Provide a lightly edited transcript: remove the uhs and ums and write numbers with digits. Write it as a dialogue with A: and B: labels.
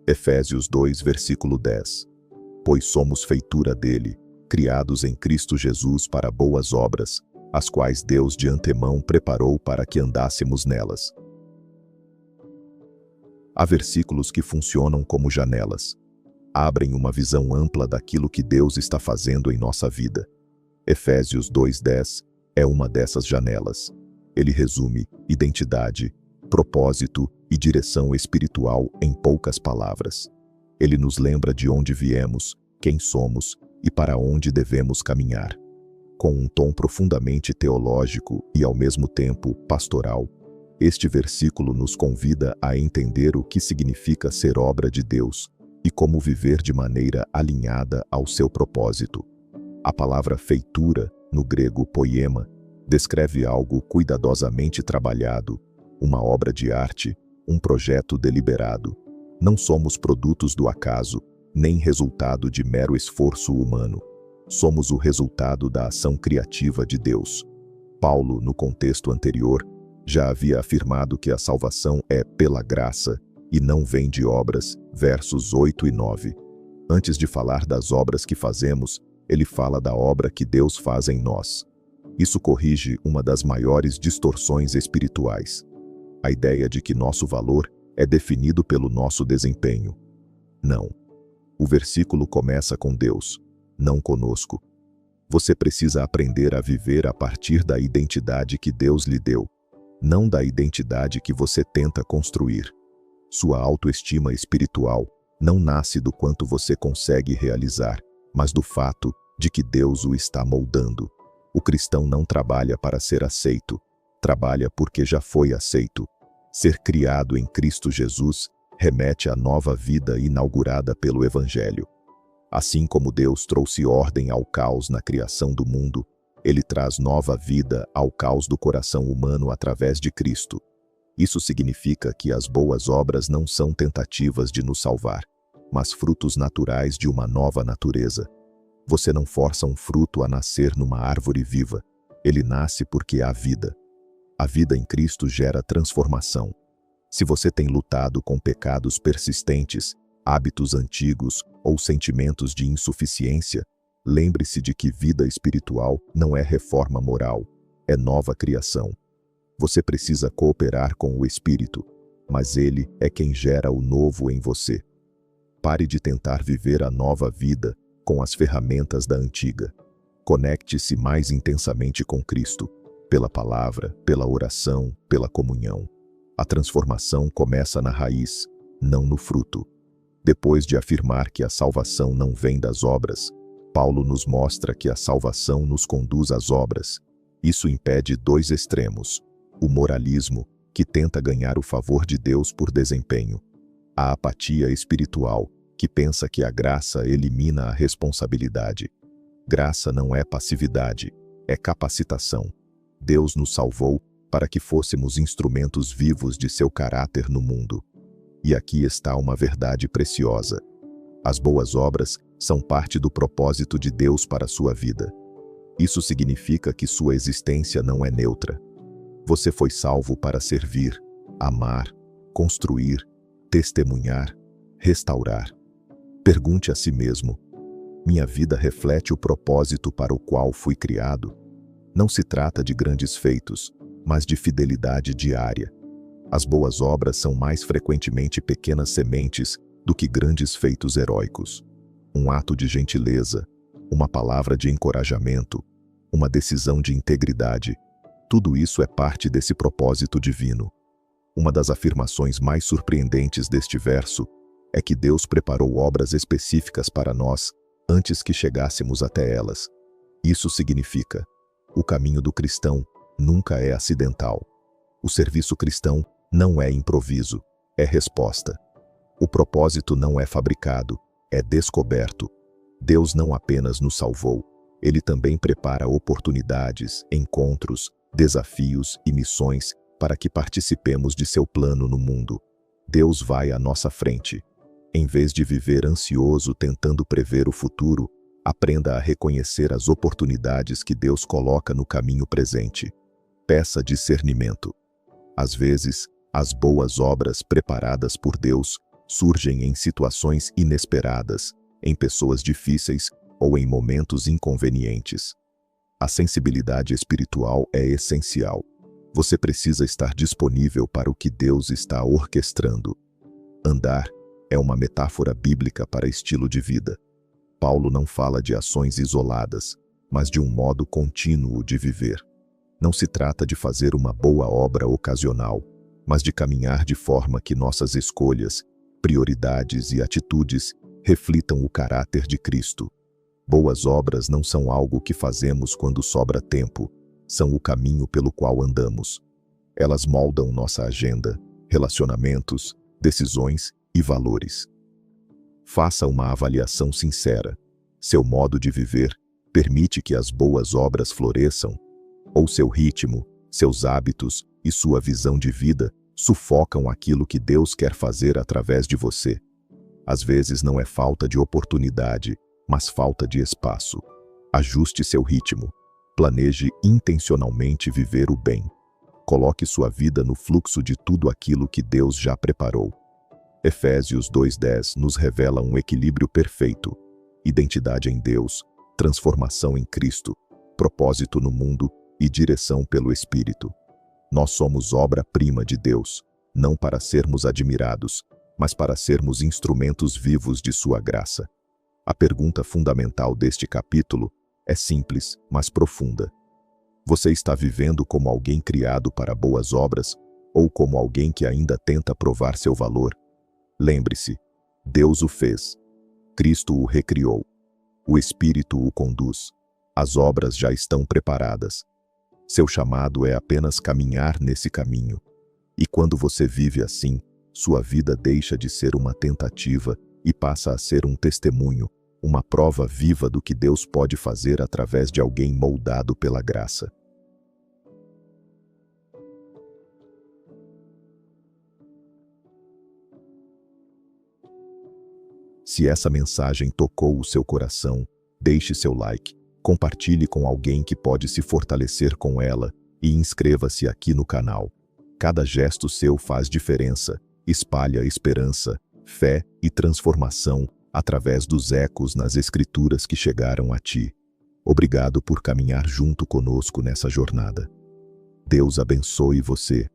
A: Efésios 2, versículo 10. Pois somos feitura dele, criados em Cristo Jesus para boas obras, as quais Deus de antemão preparou para que andássemos nelas. Há versículos que funcionam como janelas. Abrem uma visão ampla daquilo que Deus está fazendo em nossa vida. Efésios 2:10 é uma dessas janelas. Ele resume identidade, propósito e direção espiritual em poucas palavras. Ele nos lembra de onde viemos, quem somos e para onde devemos caminhar. Com um tom profundamente teológico e, ao mesmo tempo, pastoral, este versículo nos convida a entender o que significa ser obra de Deus e como viver de maneira alinhada ao seu propósito. A palavra feitura, no grego poiema, descreve algo cuidadosamente trabalhado, uma obra de arte, um projeto deliberado. Não somos produtos do acaso, nem resultado de mero esforço humano. Somos o resultado da ação criativa de Deus. Paulo, no contexto anterior, já havia afirmado que a salvação é pela graça e não vem de obras, versos 8 e 9. Antes de falar das obras que fazemos, ele fala da obra que Deus faz em nós. Isso corrige uma das maiores distorções espirituais: a ideia de que nosso valor é definido pelo nosso desempenho. Não. O versículo começa com Deus, não conosco. Você precisa aprender a viver a partir da identidade que Deus lhe deu, não da identidade que você tenta construir. Sua autoestima espiritual não nasce do quanto você consegue realizar, mas do fato de que Deus o está moldando. O cristão não trabalha para ser aceito, trabalha porque já foi aceito. Ser criado em Cristo Jesus remete à nova vida inaugurada pelo Evangelho. Assim como Deus trouxe ordem ao caos na criação do mundo, Ele traz nova vida ao caos do coração humano através de Cristo. Isso significa que as boas obras não são tentativas de nos salvar, mas frutos naturais de uma nova natureza. Você não força um fruto a nascer numa árvore viva. Ele nasce porque há vida. A vida em Cristo gera transformação. Se você tem lutado com pecados persistentes, hábitos antigos ou sentimentos de insuficiência, lembre-se de que vida espiritual não é reforma moral, é nova criação. Você precisa cooperar com o Espírito, mas Ele é quem gera o novo em você. Pare de tentar viver a nova vida com as ferramentas da antiga. Conecte-se mais intensamente com Cristo, pela palavra, pela oração, pela comunhão. A transformação começa na raiz, não no fruto. Depois de afirmar que a salvação não vem das obras, Paulo nos mostra que a salvação nos conduz às obras. Isso impede dois extremos: o moralismo, que tenta ganhar o favor de Deus por desempenho, a apatia espiritual, que pensa que a graça elimina a responsabilidade. Graça não é passividade, é capacitação. Deus nos salvou para que fôssemos instrumentos vivos de seu caráter no mundo. E aqui está uma verdade preciosa: as boas obras são parte do propósito de Deus para a sua vida. Isso significa que sua existência não é neutra. Você foi salvo para servir, amar, construir, testemunhar, restaurar. Pergunte a si mesmo: minha vida reflete o propósito para o qual fui criado? Não se trata de grandes feitos, mas de fidelidade diária. As boas obras são mais frequentemente pequenas sementes do que grandes feitos heróicos. Um ato de gentileza, uma palavra de encorajamento, uma decisão de integridade, tudo isso é parte desse propósito divino. Uma das afirmações mais surpreendentes deste verso é que Deus preparou obras específicas para nós antes que chegássemos até elas. Isso significa: o caminho do cristão nunca é acidental. O serviço cristão não é improviso, é resposta. O propósito não é fabricado, é descoberto. Deus não apenas nos salvou, Ele também prepara oportunidades, encontros, desafios e missões para que participemos de seu plano no mundo. Deus vai à nossa frente. Em vez de viver ansioso tentando prever o futuro, aprenda a reconhecer as oportunidades que Deus coloca no caminho presente. Peça discernimento. Às vezes, as boas obras preparadas por Deus surgem em situações inesperadas, em pessoas difíceis ou em momentos inconvenientes. A sensibilidade espiritual é essencial. Você precisa estar disponível para o que Deus está orquestrando. Andar é uma metáfora bíblica para estilo de vida. Paulo não fala de ações isoladas, mas de um modo contínuo de viver. Não se trata de fazer uma boa obra ocasional, mas de caminhar de forma que nossas escolhas, prioridades e atitudes reflitam o caráter de Cristo. Boas obras não são algo que fazemos quando sobra tempo, são o caminho pelo qual andamos. Elas moldam nossa agenda, relacionamentos, decisões e valores. Faça uma avaliação sincera. Seu modo de viver permite que as boas obras floresçam? Ou seu ritmo, seus hábitos e sua visão de vida sufocam aquilo que Deus quer fazer através de você? Às vezes não é falta de oportunidade, mas falta de espaço. Ajuste seu ritmo. Planeje intencionalmente viver o bem. Coloque sua vida no fluxo de tudo aquilo que Deus já preparou. Efésios 2:10 nos revela um equilíbrio perfeito: identidade em Deus, transformação em Cristo, propósito no mundo e direção pelo Espírito. Nós somos obra-prima de Deus, não para sermos admirados, mas para sermos instrumentos vivos de sua graça. A pergunta fundamental deste capítulo é simples, mas profunda. Você está vivendo como alguém criado para boas obras ou como alguém que ainda tenta provar seu valor? Lembre-se, Deus o fez. Cristo o recriou. O Espírito o conduz. As obras já estão preparadas. Seu chamado é apenas caminhar nesse caminho. E quando você vive assim, sua vida deixa de ser uma tentativa e passa a ser um testemunho, uma prova viva do que Deus pode fazer através de alguém moldado pela graça. Se essa mensagem tocou o seu coração, deixe seu like, compartilhe com alguém que pode se fortalecer com ela e inscreva-se aqui no canal. Cada gesto seu faz diferença, espalha esperança, fé e transformação através dos ecos nas escrituras que chegaram a ti. Obrigado por caminhar junto conosco nessa jornada. Deus abençoe você.